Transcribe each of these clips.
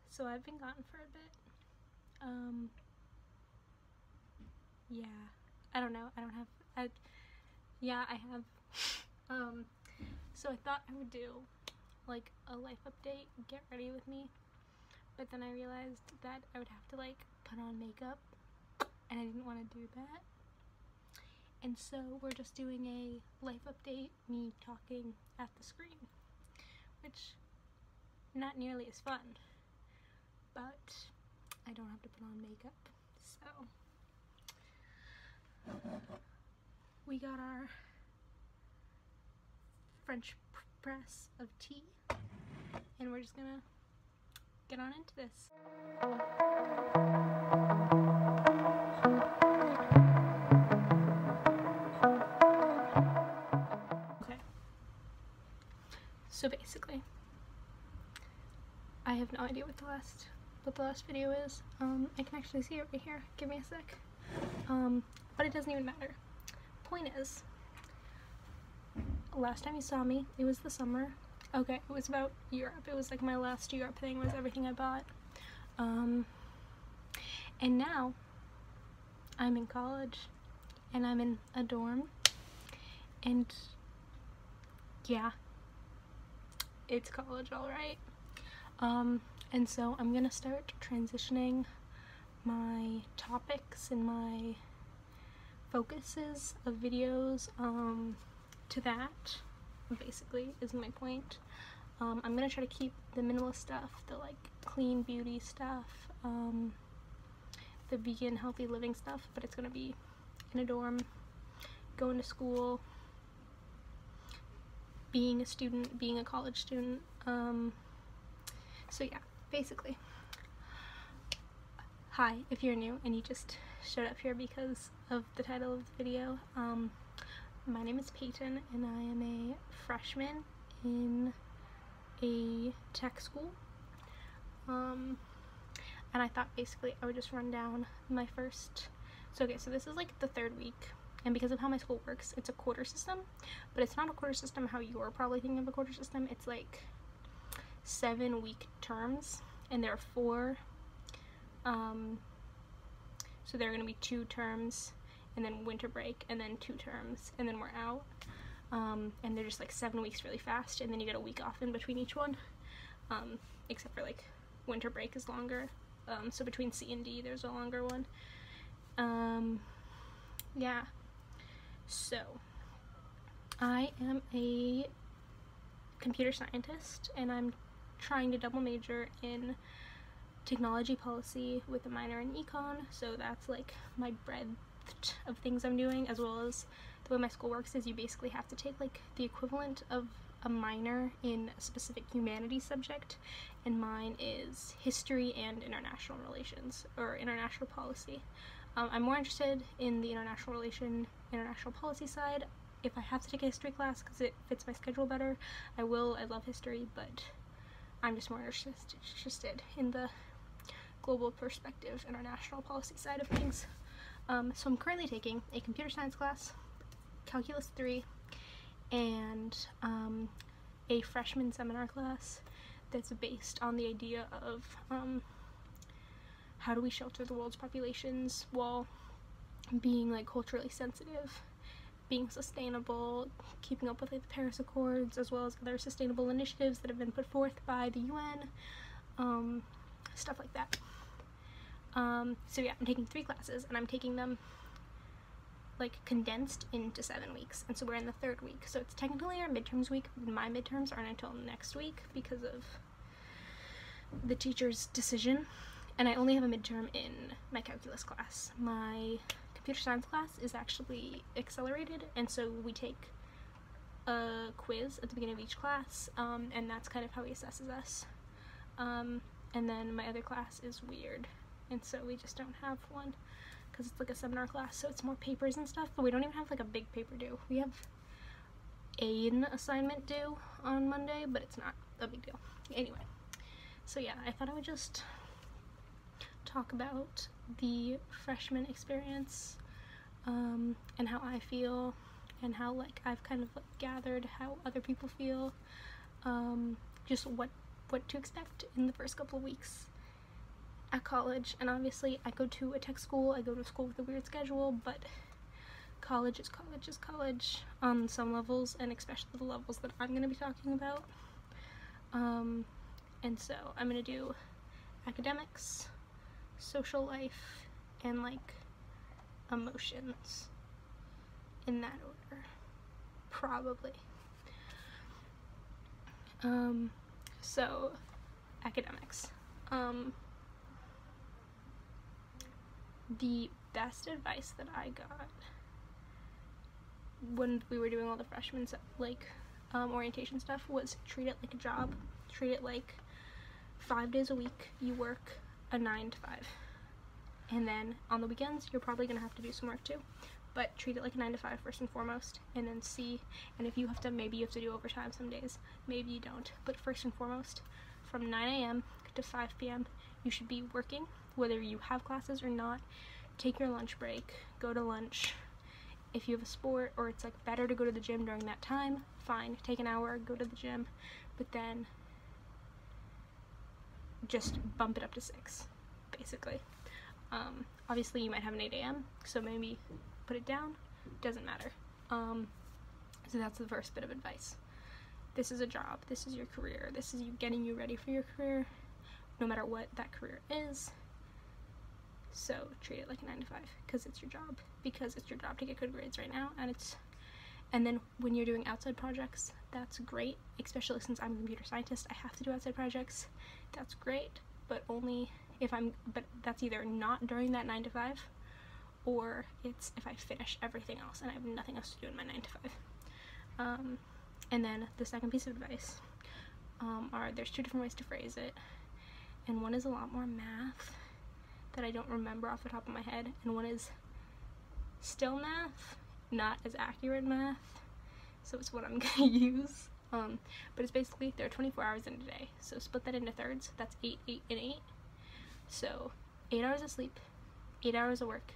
So I've been gone for a bit. Yeah, I don't know, I have. So I thought I would do like a life update, get ready with me, but then I realized that I would have to like put on makeup, and I didn't want to do that. And so we're just doing a life update, me talking at the screen, which not nearly as fun, but I don't have to put on makeup. So we got our French press of tea, and we're just gonna get on into this. Okay, so basically I have no idea what the last video is. I can actually see it right here. Give me a sec. But it doesn't even matter. Point is, last time you saw me, it was the summer. Okay, it was about Europe. It was like my last Europe thing, was everything I bought. And now I'm in college, and I'm in a dorm, and yeah, it's college, alright. And so I'm gonna start transitioning my topics and my focuses of videos to that, basically, is my point. I'm gonna try to keep the minimalist stuff, the like clean beauty stuff, the vegan healthy living stuff, but it's gonna be in a dorm, going to school, being a student, being a college student. So yeah, basically. Hi, if you're new and you just showed up here because of the title of the video, my name is Payton, and I am a freshman in a tech school. And I thought basically I would just run down my first, so this is like the third week, and because of how my school works, it's a quarter system, but it's not a quarter system how you're probably thinking of a quarter system. It's like 7-week terms, and there are 4, so there are going to be 2 terms, and then winter break, and then 2 terms, and then we're out, and they're just like 7 weeks really fast, and then you get a week off in between each one, except for like winter break is longer, so between C and D there's a longer one. Yeah, so I am a computer scientist, and I'm trying to double major in technology policy with a minor in econ, so that's like my breadth of things I'm doing, as well as the way my school works is you basically have to take like the equivalent of a minor in a specific humanities subject, and mine is history and international relations, or international policy. I'm more interested in the international policy side. If I have to take a history class because it fits my schedule better, I will. I love history, but I'm just more interested in the global perspective, international policy side of things. So I'm currently taking a computer science class, Calculus 3, and a freshman seminar class that's based on the idea of how do we shelter the world's populations while being like culturally sensitive, being sustainable, keeping up with like the Paris Accords, as well as other sustainable initiatives that have been put forth by the UN, stuff like that. So yeah, I'm taking 3 classes, and I'm taking them like condensed into 7 weeks, and so we're in the 3rd week, so it's technically our midterms week. My midterms aren't until next week because of the teacher's decision, and I only have a midterm in my calculus class. My computer science class is actually accelerated, and so we take a quiz at the beginning of each class, and that's kind of how he assesses us. And then my other class is weird, and so we just don't have one because it's like a seminar class, so it's more papers and stuff, but we don't even have like a big paper due. We have an assignment due on Monday, but it's not a big deal. Anyway, so yeah, I thought I would just talk about the freshman experience, and how I feel, and how like I've kind of like gathered how other people feel, just what what to expect in the first couple of weeks at college. And obviously I go to a tech school, I go to a school with a weird schedule, but college is college on some levels, and especially the levels that I'm going to be talking about. And so I'm going to do academics, social life, and like emotions in that order, probably. So academics. The best advice that I got when we were doing all the freshman orientation stuff was treat it like a job. Treat it like 5 days a week you work a 9 to 5, and then on the weekends you're probably gonna have to do some work too, but treat it like a 9 to 5 first and foremost, and then see, and if you have to, maybe you have to do overtime some days, maybe you don't, but first and foremost, from 9 a.m. to 5 p.m. you should be working, whether you have classes or not. Take your lunch break, go to lunch. If you have a sport, or it's like better to go to the gym during that time, fine, take an hour, go to the gym, but then just bump it up to 6, basically. Obviously you might have an 8 a.m., so maybe put it down, doesn't matter. So that's the first bit of advice. This is a job, this is your career, this is you getting you ready for your career, no matter what that career is. So treat it like a 9 to 5, because it's your job to get good grades right now, and then when you're doing outside projects, that's great, especially since I'm a computer scientist, I have to do outside projects, that's great, but only if but that's either not during that 9 to 5, or it's if I finish everything else and I have nothing else to do in my 9 to 5. And then the second piece of advice, there's 2 different ways to phrase it, and one is a lot more math that I don't remember off the top of my head, and one is still math, not as accurate math, so it's what I'm gonna use. But it's basically, there are 24 hours in a day, so split that into thirds, that's 8, 8, and 8, so 8 hours of sleep, 8 hours of work,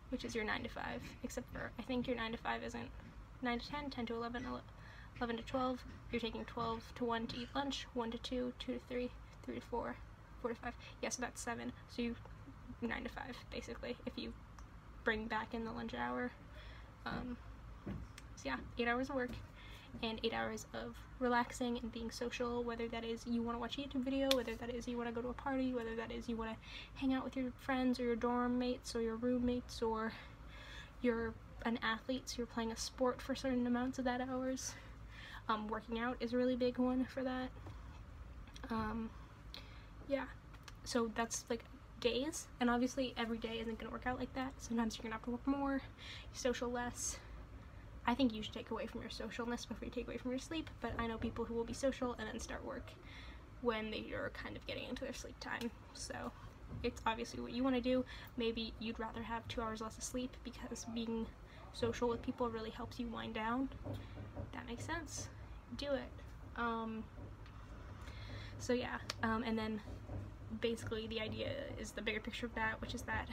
which is your 9 to 5, except for, I think your 9 to 5 isn't 9 to 10, 10 to 11, 11 to 12, you're taking 12 to 1 to eat lunch, 1 to 2, 2 to 3, 3 to 4, 4 to 5, yeah, so that's 7, so you 9 to 5, basically, if you bring back in the lunch hour. So yeah, 8 hours of work, and 8 hours of relaxing and being social, whether that is you want to watch a YouTube video, whether that is you want to go to a party, whether that is you want to hang out with your friends or your dorm mates or your roommates, or you're an athlete, so you're playing a sport for certain amounts of that hours. Working out is a really big one for that. Yeah, so that's like days, and obviously every day isn't going to work out like that. Sometimes you're going to have to work more, social less. I think you should take away from your socialness before you take away from your sleep, but I know people who will be social and then start work when they are kind of getting into their sleep time, so it's obviously what you want to do. Maybe you'd rather have 2 hours less of sleep because being social with people really helps you wind down. That makes sense. Do it. So yeah, and then basically the idea is the bigger picture of that, which is that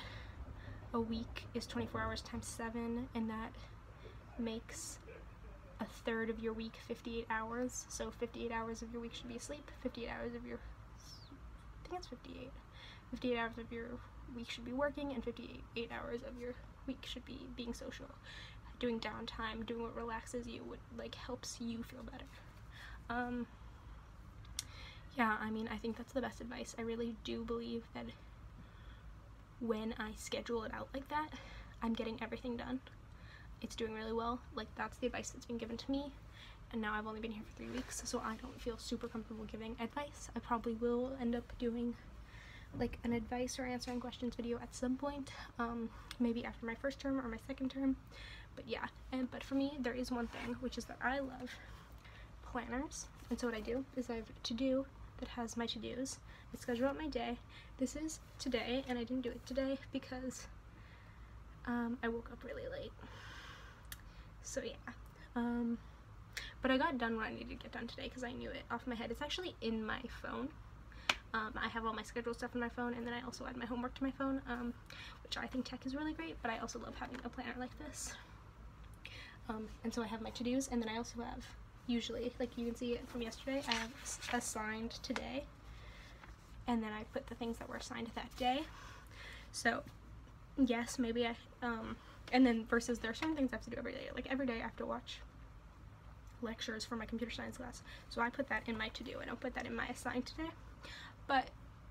a week is 24 hours times 7, and that makes a third of your week 58 hours, so 58 hours of your week should be asleep, 58 hours of your, I think it's 58 hours of your week should be working, and 58 hours of your week should be being social, doing downtime, doing what relaxes you, what like helps you feel better. Yeah, I mean, I think that's the best advice. I really do believe that when I schedule it out like that, I'm getting everything done. It's doing really well. Like, that's the advice that's been given to me, and now I've only been here for 3 weeks, so I don't feel super comfortable giving advice. I probably will end up doing like an advice or answering questions video at some point, maybe after my first term or my second term, but yeah. But for me, there is one thing, which is that I love planners, and so what I do is I have a to-do that has my to-dos. I schedule out my day. This is today, and I didn't do it today because I woke up really late, so yeah. But I got done what I needed to get done today because I knew it off my head. It's actually in my phone. I have all my scheduled stuff in my phone, and then I also add my homework to my phone, which I think tech is really great, but I also love having a planner like this. And so I have my to-dos, and then I also have usually, like you can see it from yesterday, I have assigned today, and then I put the things that were assigned that day. So yes, maybe and then versus there are certain things I have to do every day. Like every day I have to watch lectures for my computer science class, so I put that in my to-do. I don't put that in my assigned today. But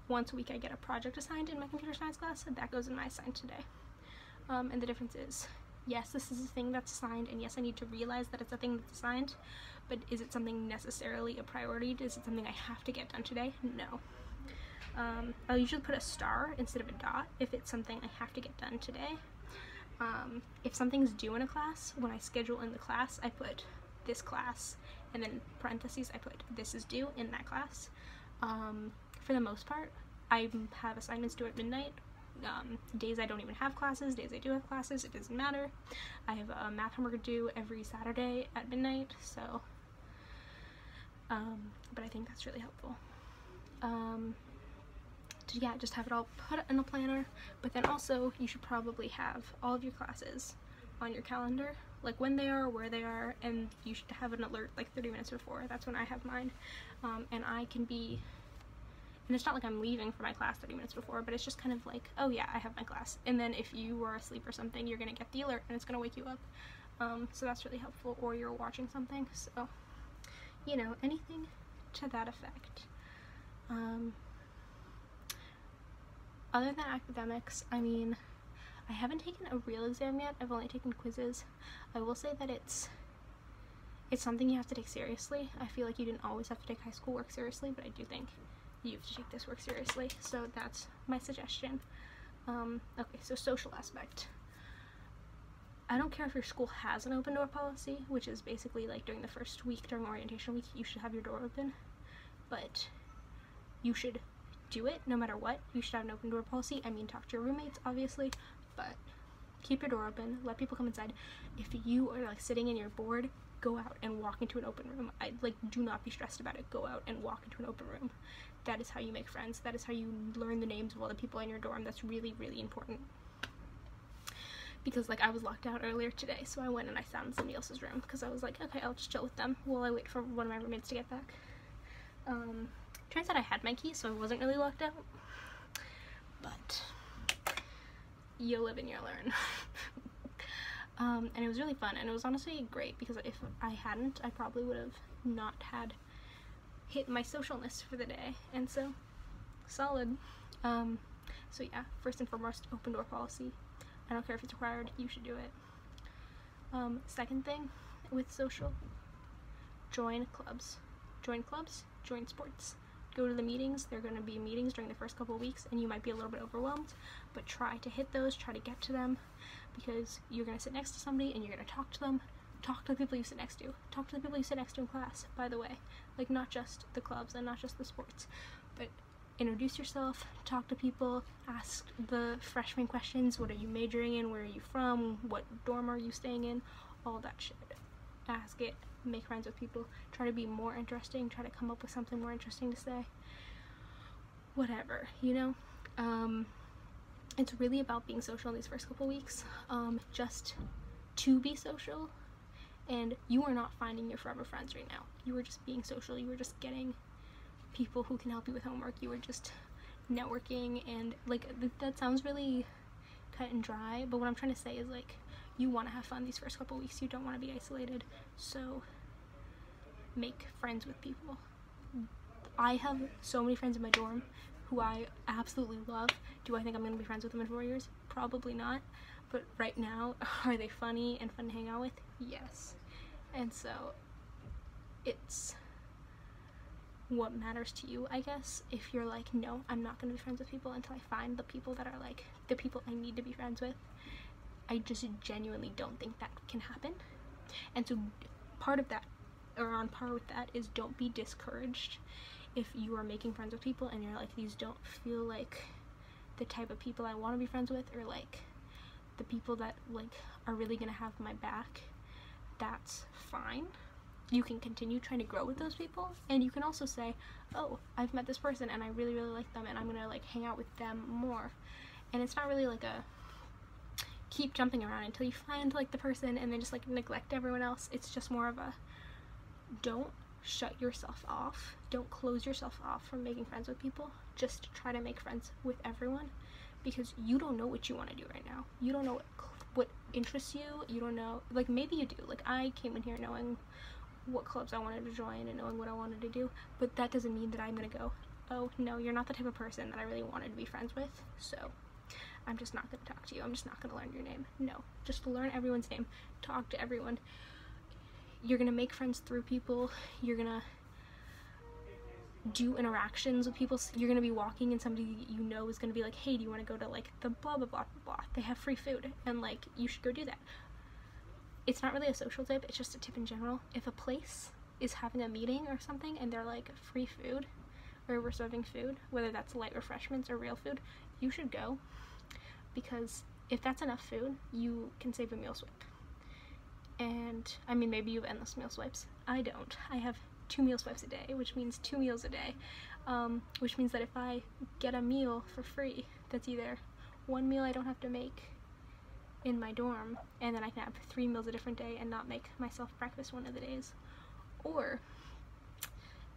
once a week I get a project assigned in my computer science class, and that goes in my assigned today. And the difference is, yes, this is a thing that's assigned, and yes, I need to realize that it's a thing that's assigned, but is it something necessarily a priority? Is it something I have to get done today? No. I'll usually put a star instead of a dot if it's something I have to get done today. If something's due in a class, when I schedule in the class, I put this class, and then parentheses I put this is due in that class. For the most part, I have assignments due at midnight. Days I don't even have classes, days I do have classes, it doesn't matter. I have a math homework due every Saturday at midnight, so but I think that's really helpful. Yeah, just have it all put in a planner, but then also you should probably have all of your classes on your calendar, like when they are, where they are, and you should have an alert like 30 minutes before. That's when I have mine. And I can be, and it's not like I'm leaving for my class 30 minutes before, but it's just kind of like, oh yeah, I have my class. And then if you are asleep or something, you're gonna get the alert and it's gonna wake you up. So that's really helpful, or you're watching something, so, you know, anything to that effect. Other than academics, I mean, I haven't taken a real exam yet. I've only taken quizzes. I will say that it's something you have to take seriously. I feel like you didn't always have to take high school work seriously, but I do think you have to take this work seriously, so that's my suggestion. Okay, so social aspect. I don't care if your school has an open door policy, which is basically like during the first week, during orientation week, you should have your door open, but you should do it no matter what. You should have an open door policy. I mean, talk to your roommates, obviously, but keep your door open, let people come inside. If you are like sitting and you're bored, go out and walk into an open room. Do not be stressed about it. Go out and walk into an open room. That is how you make friends. That is how you learn the names of all the people in your dorm. That's really, really important. Because like I was locked out earlier today, so I went and I sat in somebody else's room because I was like, okay, I'll just chill with them while I wait for one of my roommates to get back. Turns out I had my key, so I wasn't really locked out. But you live and you learn. And it was really fun, and it was honestly great because if I hadn't, I probably would have not had hit my socialness for the day, and so solid. So yeah, first and foremost, open door policy. I don't care if it's required, you should do it. Second thing with social, join clubs. Join clubs, join sports. Go to the meetings. There are going to be meetings during the first couple of weeks, and you might be a little bit overwhelmed, but try to hit those, try to get to them, because you're going to sit next to somebody and you're going to talk to them. Talk to the people you sit next to. Talk to the people you sit next to in class, by the way. Like, not just the clubs and not just the sports, but introduce yourself, talk to people, ask the freshman questions. What are you majoring in? Where are you from? What dorm are you staying in? All that shit. Ask it. Make friends with people. Try to be more interesting. Try to come up with something more interesting to say. Whatever, you know? It's really about being social in these first couple weeks. Just to be social. And you are not finding your forever friends right now. You are just being social. You are just getting people who can help you with homework. You are just networking, and like that sounds really cut and dry, but what I'm trying to say is like you want to have fun these first couple weeks. You don't want to be isolated, so make friends with people. I have so many friends in my dorm who I absolutely love. Do I think I'm going to be friends with them in 4 years? Probably not, but right now, are they funny and fun to hang out with? Yes. And so it's what matters to you, I guess. If you're like, no, I'm not going to be friends with people until I find the people that are like the people I need to be friends with, I just genuinely don't think that can happen. And so part of that, or on par with that, is don't be discouraged if you are making friends with people and you're like, these don't feel like the type of people I want to be friends with, or like the people that like are really gonna have my back. That's fine. You can continue trying to grow with those people, and you can also say, oh, I've met this person and I really, really like them, and I'm gonna like hang out with them more. And it's not really like a keep jumping around until you find like the person and then just like neglect everyone else. It's just more of a don't shut yourself off. Don't close yourself off from making friends with people. Just try to make friends with everyone, because you don't know what you want to do right now. You don't know what interests you. You don't know, like, maybe you do. Like, I came in here knowing what clubs I wanted to join and knowing what I wanted to do, but that doesn't mean that I'm gonna go, oh no, you're not the type of person that I really wanted to be friends with, so I'm just not gonna talk to you. I'm just not gonna learn your name. No, just learn everyone's name. Talk to everyone. You're gonna make friends through people. You're gonna do interactions with people. You're gonna be walking and somebody you know is gonna be like, hey, do you want to go to like the blah blah blah blah blah, they have free food, and like you should go do that. It's not really a social tip, it's just a tip in general. If a place is having a meeting or something and they're like free food, or we're serving food, whether that's light refreshments or real food, you should go, because if that's enough food, you can save a meal swipe. And I mean, maybe you have endless meal swipes. I don't. I have 2 meal swipes a day, which means 2 meals a day, which means that if I get a meal for free, that's either 1 meal I don't have to make in my dorm, and then I can have 3 meals a different day and not make myself breakfast one of the days, or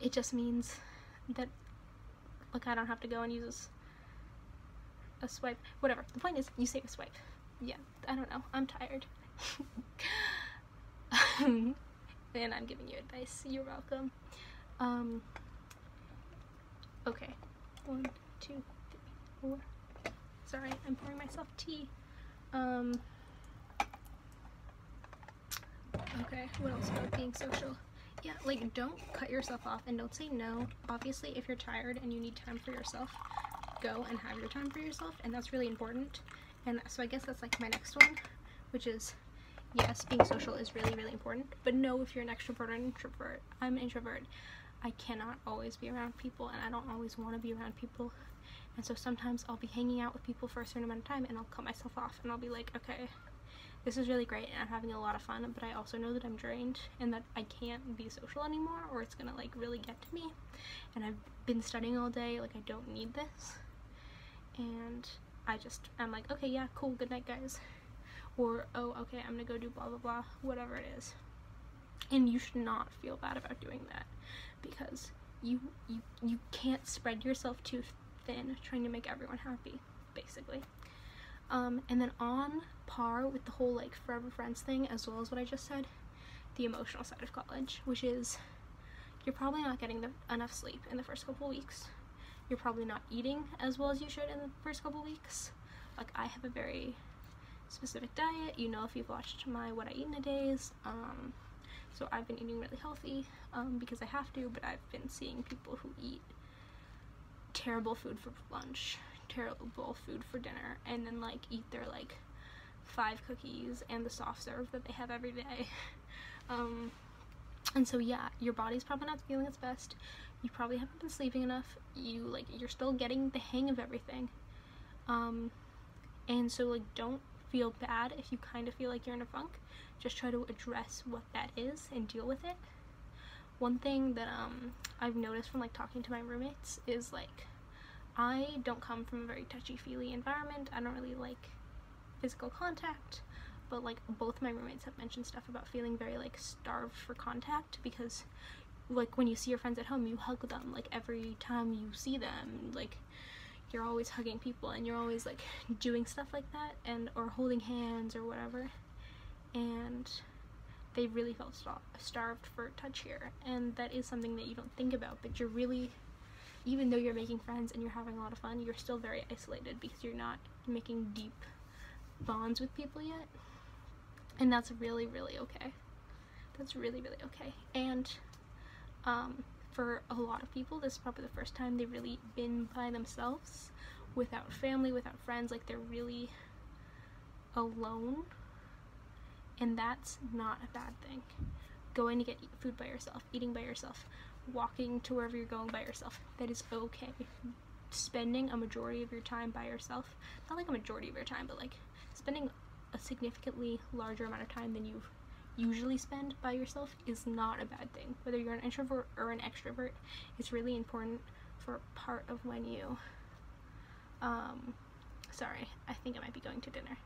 it just means that, like, I don't have to go and use a swipe. Whatever, the point is, you save a swipe. Yeah, I don't know, I'm tired. And I'm giving you advice. You're welcome. Okay, 1, 2, 3, 4. Sorry, I'm pouring myself tea. Okay, what else about being social? Yeah, like, don't cut yourself off and don't say no. Obviously, if you're tired and you need time for yourself, go and have your time for yourself, and that's really important. And so I guess that's like my next one, which is, yes, being social is really, really important, but no, if you're an extrovert or an introvert. I'm an introvert. I cannot always be around people, and I don't always want to be around people. And so sometimes I'll be hanging out with people for a certain amount of time, and I'll cut myself off, and I'll be like, okay, this is really great, and I'm having a lot of fun, but I also know that I'm drained, and that I can't be social anymore, or it's gonna, like, really get to me. And I've been studying all day, like, I don't need this. And I'm like, okay, yeah, cool, good night, guys. Or, oh, okay, I'm gonna go do blah blah blah, whatever it is. And you should not feel bad about doing that, because you can't spread yourself too thin trying to make everyone happy, basically. And then on par with the whole, like, forever friends thing, as well as what I just said, the emotional side of college, which is, you're probably not getting enough sleep in the first couple weeks. You're probably not eating as well as you should in the first couple weeks. Like, I have a very specific diet, you know, if you've watched my what I eat in a days. So I've been eating really healthy, because I have to, but I've been seeing people who eat terrible food for lunch, terrible food for dinner, and then, like, eat their, like, 5 cookies and the soft serve that they have every day. And so, yeah, your body's probably not feeling its best. You probably haven't been sleeping enough. You're still getting the hang of everything. And so, like, don't feel bad if you kind of feel like you're in a funk. Just try to address what that is and deal with it. One thing that I've noticed from, like, talking to my roommates is, like, I don't come from a very touchy-feely environment. I don't really like physical contact, but, like, both my roommates have mentioned stuff about feeling very, like, starved for contact, because, like, when you see your friends at home, you hug them, like, every time you see them, like, you're always hugging people, and you're always, like, doing stuff like that, and or holding hands or whatever, and they really felt starved for touch here. And that is something that you don't think about, but you're really, even though you're making friends and you're having a lot of fun, you're still very isolated because you're not making deep bonds with people yet. And that's really, really okay. That's really, really okay. And for a lot of people, this is probably the first time they've really been by themselves, without family, without friends. Like, they're really alone, and that's not a bad thing. Going to get food by yourself, eating by yourself, walking to wherever you're going by yourself, that is okay. Spending a majority of your time by yourself, not like a majority of your time, but like spending a significantly larger amount of time than you usually spend by yourself is not a bad thing. Whether you're an introvert or an extrovert, it's really important for part of when you sorry, I think I might be going to dinner.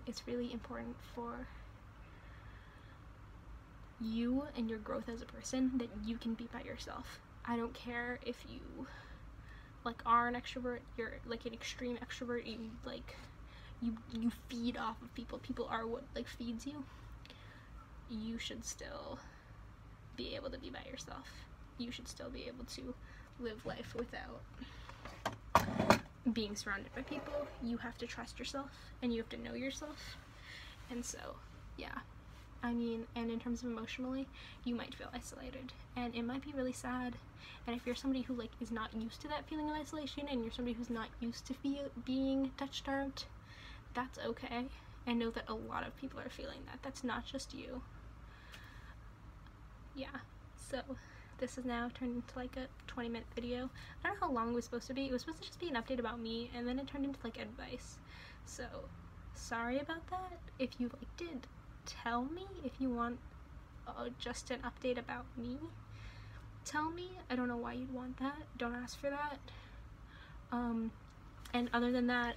It's really important for you and your growth as a person that you can be by yourself. I don't care if you like are an extrovert, you're like an extreme extrovert, you like you feed off of people. People are what like feeds you. You should still be able to be by yourself. You should still be able to live life without being surrounded by people. You have to trust yourself and you have to know yourself. And so, yeah. I mean, and in terms of emotionally, you might feel isolated and it might be really sad. And if you're somebody who like is not used to that feeling of isolation and you're somebody who's not used to being touch-starved, that's okay. And know that a lot of people are feeling that. That's not just you. Yeah, so this is now turned into like a 20-minute video. I don't know how long it was supposed to be. It was supposed to just be an update about me, and then it turned into like advice. So sorry about that. If you like did, tell me if you want just an update about me. Tell me. I don't know why you'd want that. Don't ask for that. And other than that,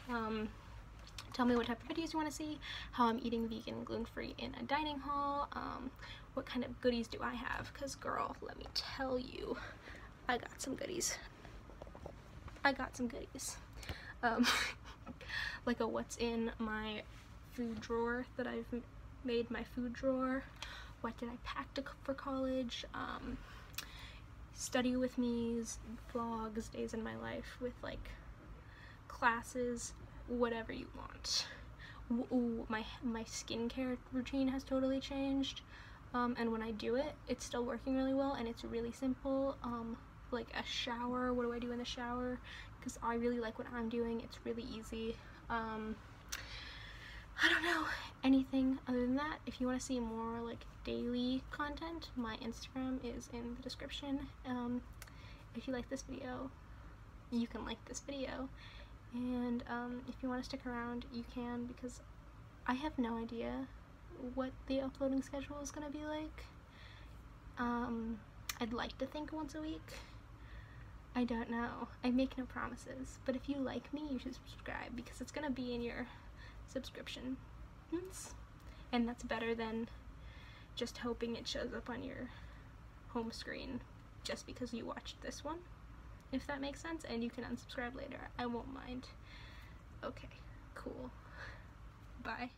tell me what type of videos you want to see, how I'm eating vegan and gluten-free in a dining hall, what kind of goodies do I have, because girl, let me tell you, I got some goodies. Like a what's in my food drawer that I've made my food drawer, what did I pack for college, study with me's, vlogs, days in my life with like classes, whatever you want. Ooh, my skincare routine has totally changed, and when I do it, it's still working really well, and it's really simple. Like a shower, what do I do in the shower? Because I really like what I'm doing. It's really easy. I don't know, anything other than that. If you want to see more like daily content, my Instagram is in the description. If you like this video, you can like this video. And if you want to stick around, you can, because I have no idea what the uploading schedule is going to be like. I'd like to think once a week. I don't know. I make no promises. But if you like me, you should subscribe, because it's going to be in your subscriptions. And that's better than just hoping it shows up on your home screen just because you watched this one. If that makes sense, and you can unsubscribe later. I won't mind. Okay, cool. Bye.